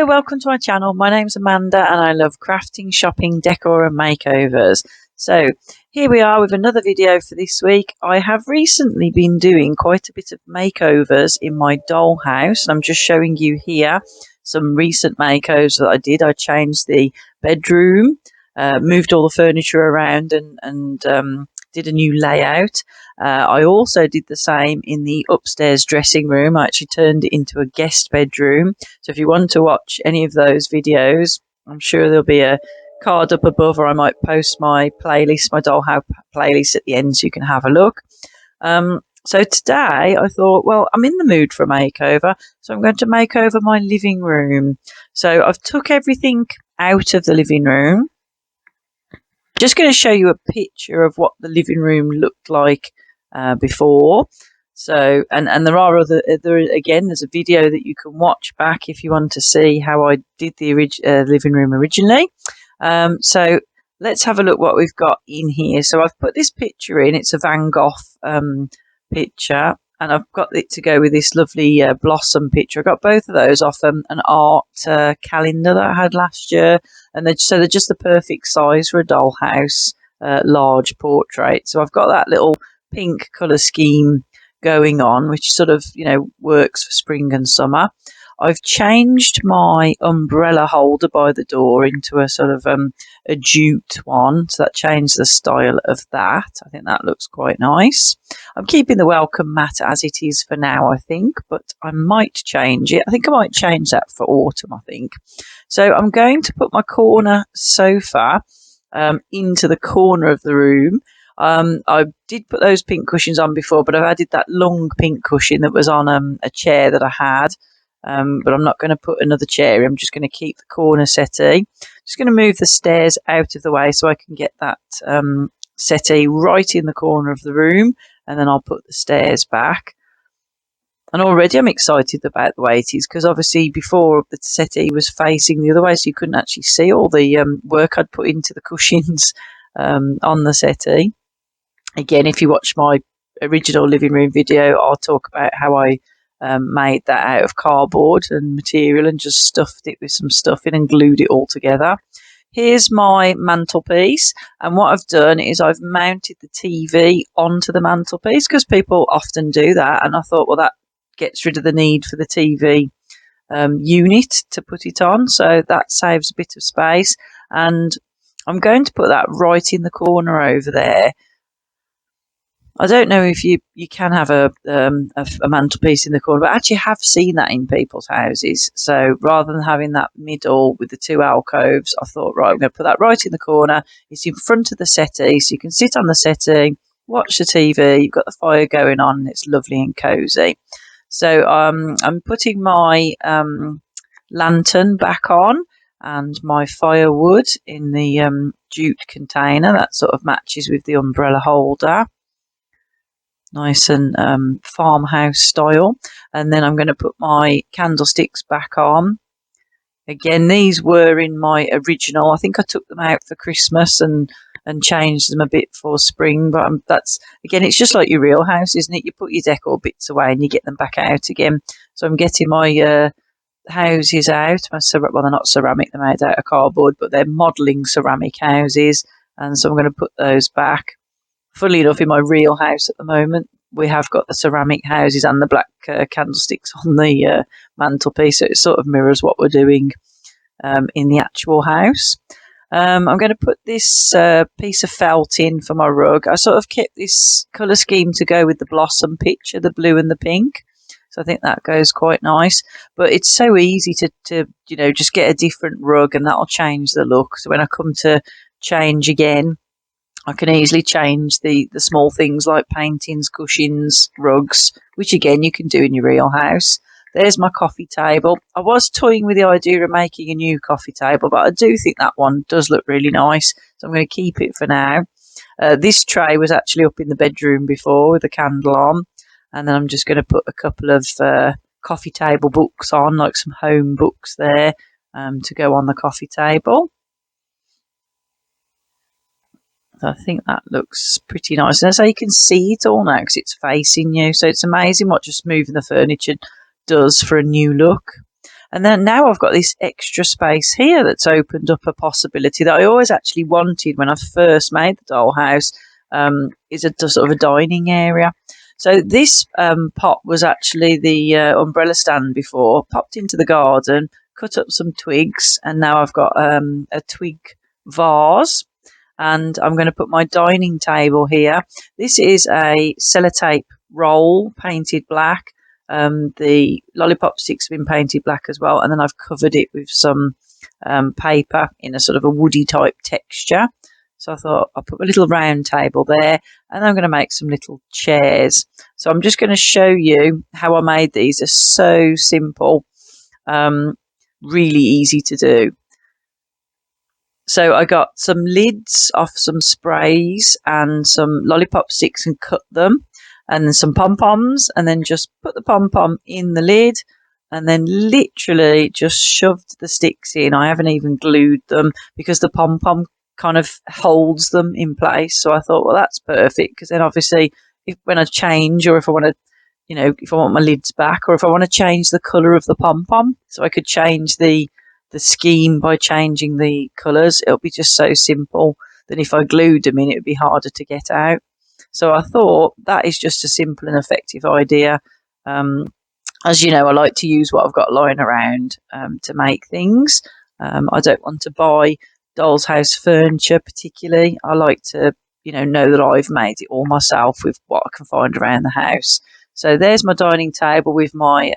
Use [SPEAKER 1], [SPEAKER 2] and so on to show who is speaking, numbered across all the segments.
[SPEAKER 1] Hello, welcome to my channel. My name's Amanda and I love crafting, shopping, decor and makeovers. So here we are with another video for this week. I have recently been doing quite a bit of makeovers in my dollhouse, and I'm just showing you here some recent makeovers that I did. I changed the bedroom, moved all the furniture around and did a new layout. I also did the same in the upstairs dressing room. I actually turned it into a guest bedroom. So if you want to watch any of those videos, I'm sure there'll be a card up above, or I might post my playlist, my Dollhouse playlist at the end, so you can have a look. So today I thought, well, I'm in the mood for a makeover, so I'm going to make over my living room. So I've took everything out of the living room. Just going to show you a picture of what the living room looked like before. So, and there are again, there's a video that you can watch back if you want to see how I did the living room originally. So let's have a look what we've got in here. So I've put this picture in. It's a Van Gogh picture, and I've got it to go with this lovely blossom picture. I got both of those off an art calendar that I had last year, and they're just the perfect size for a dollhouse large portrait. So I've got that little pink colour scheme going on, which sort of, you know, works for spring and summer. I've changed my umbrella holder by the door into a sort of a jute one, so that changed the style of that. I think that looks quite nice. I'm keeping the welcome mat as it is for now, I think, but I might change it. I think I might change that for autumn, I think. So I'm going to put my corner sofa into the corner of the room. I did put those pink cushions on before, but I've added that long pink cushion that was on a chair that I had. But I'm not going to put another chair. I'm just going to keep the corner settee. Just going to move the stairs out of the way so I can get that settee right in the corner of the room, and then I'll put the stairs back. And already I'm excited about the way it is, because obviously before the settee was facing the other way, so you couldn't actually see all the work I'd put into the cushions on the settee. Again, if you watch my original living room video, I'll talk about how I made that out of cardboard and material and just stuffed it with some stuffing and glued it all together. Here's my mantelpiece, and what I've done is I've mounted the TV onto the mantelpiece, because people often do that, and I thought, well, that gets rid of the need for the TV unit to put it on, so that saves a bit of space. And I'm going to put that right in the corner over there. I don't know if you can have a mantelpiece in the corner, but I actually have seen that in people's houses. So rather than having that middle with the two alcoves, I thought, right, I'm going to put that right in the corner. It's in front of the settee, so you can sit on the settee, watch the TV, you've got the fire going on, and it's lovely and cosy. So I'm putting my lantern back on and my firewood in the jute container. That sort of matches with the umbrella holder. Nice and farmhouse style. And then I'm going to put my candlesticks back on. Again, these were in my original. I think I took them out for Christmas and changed them a bit for spring. But that's, again, it's just like your real house, isn't it? You put your decor bits away and you get them back out again. So I'm getting my houses out. Well, they're not ceramic, they're made out of cardboard, but they're modelling ceramic houses. And so I'm going to put those back. Funnily enough, in my real house at the moment, we have got the ceramic houses and the black candlesticks on the mantelpiece, so it sort of mirrors what we're doing in the actual house. I'm going to put this piece of felt in for my rug. I sort of kept this colour scheme to go with the blossom picture, the blue and the pink. So I think that goes quite nice. But it's so easy to you know, just get a different rug and that'll change the look. So when I come to change again, I can easily change the small things like paintings, cushions, rugs, which again you can do in your real house. There's my coffee table. I was toying with the idea of making a new coffee table, but I do think that one does look really nice, so I'm going to keep it for now. This tray was actually up in the bedroom before with a candle on, and then I'm just going to put a couple of coffee table books on, like some home books there, to go on the coffee table. I think that looks pretty nice. And so you can see it all now because it's facing you. So it's amazing what just moving the furniture does for a new look. And then now I've got this extra space here that's opened up a possibility that I always actually wanted when I first made the dollhouse, is a sort of a dining area. So this pot was actually the umbrella stand before, popped into the garden, cut up some twigs, and now I've got a twig vase, and I'm going to put my dining table here. This is a sellotape roll painted black. The lollipop sticks have been painted black as well, and then I've covered it with some paper in a sort of a woody type texture. So I thought I'll put a little round table there, and I'm going to make some little chairs. So I'm just going to show you how I made these. They're so simple, really easy to do. So I got some lids off some sprays and some lollipop sticks and cut them, and then some pom-poms, and then just put the pom-pom in the lid, and then literally just shoved the sticks in. I haven't even glued them because the pom-pom kind of holds them in place. So I thought, well, that's perfect, because then obviously when I change, or if I want to, if I want my lids back, or if I want to change the colour of the pom-pom, so I could change the scheme by changing the colours. It'll be just so simple that if I glued them in, it would be harder to get out. So I thought that is just a simple and effective idea. As you know, I like to use what I've got lying around to make things. I don't want to buy doll's house furniture particularly. I like to, know that I've made it all myself with what I can find around the house. So there's my dining table with my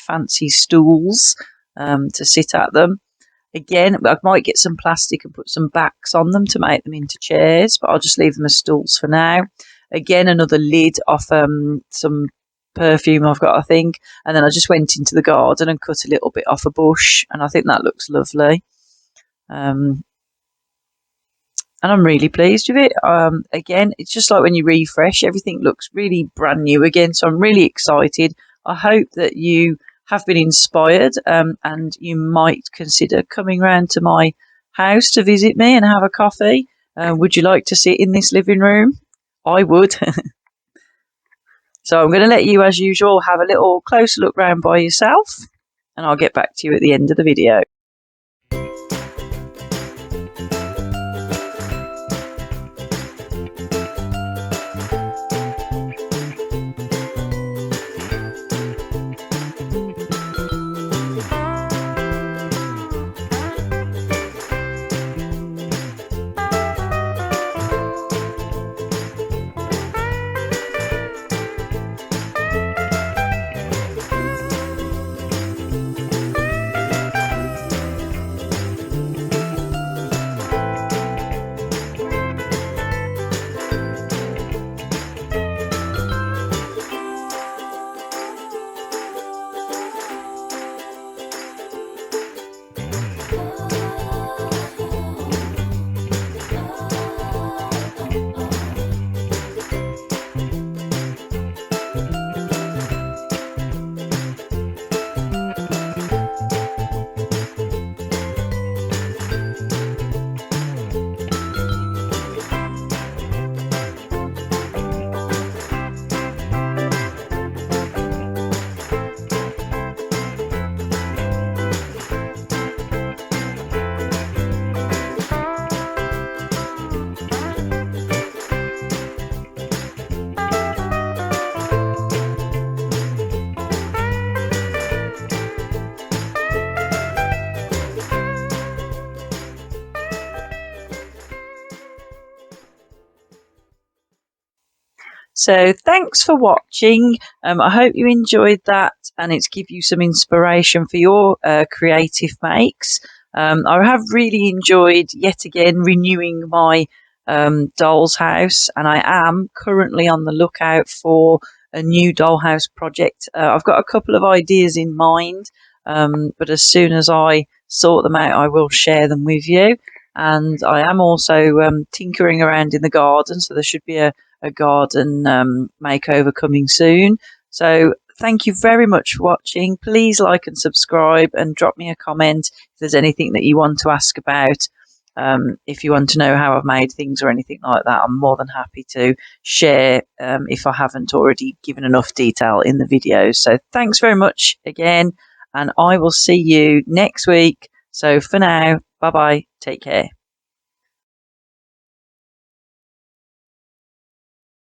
[SPEAKER 1] fancy stools to sit at them. Again, I might get some plastic and put some backs on them to make them into chairs, but I'll just leave them as stools for now. Again, another lid off some perfume I've got, I think. And then I just went into the garden and cut a little bit off a bush, and I think that looks lovely. And I'm really pleased with it. Again, it's just like when you refresh, everything looks really brand new again. So I'm really excited. I hope that you have been inspired, and you might consider coming round to my house to visit me and have a coffee. Would you like to sit in this living room? I would. So I'm going to let you, as usual, have a little closer look round by yourself, and I'll get back to you at the end of the video. So thanks for watching. I hope you enjoyed that, and it's give you some inspiration for your creative makes. I have really enjoyed yet again renewing my doll's house, and I am currently on the lookout for a new dollhouse project. I've got a couple of ideas in mind, but as soon as I sort them out, I will share them with you. And I am also tinkering around in the garden, so there should be a garden makeover coming soon. So thank you very much for watching. Please like and subscribe, and drop me a comment if there's anything that you want to ask about. If you want to know how I've made things or anything like that, I'm more than happy to share if I haven't already given enough detail in the videos. So thanks very much again, and I will see you next week. So for now, bye bye, take care.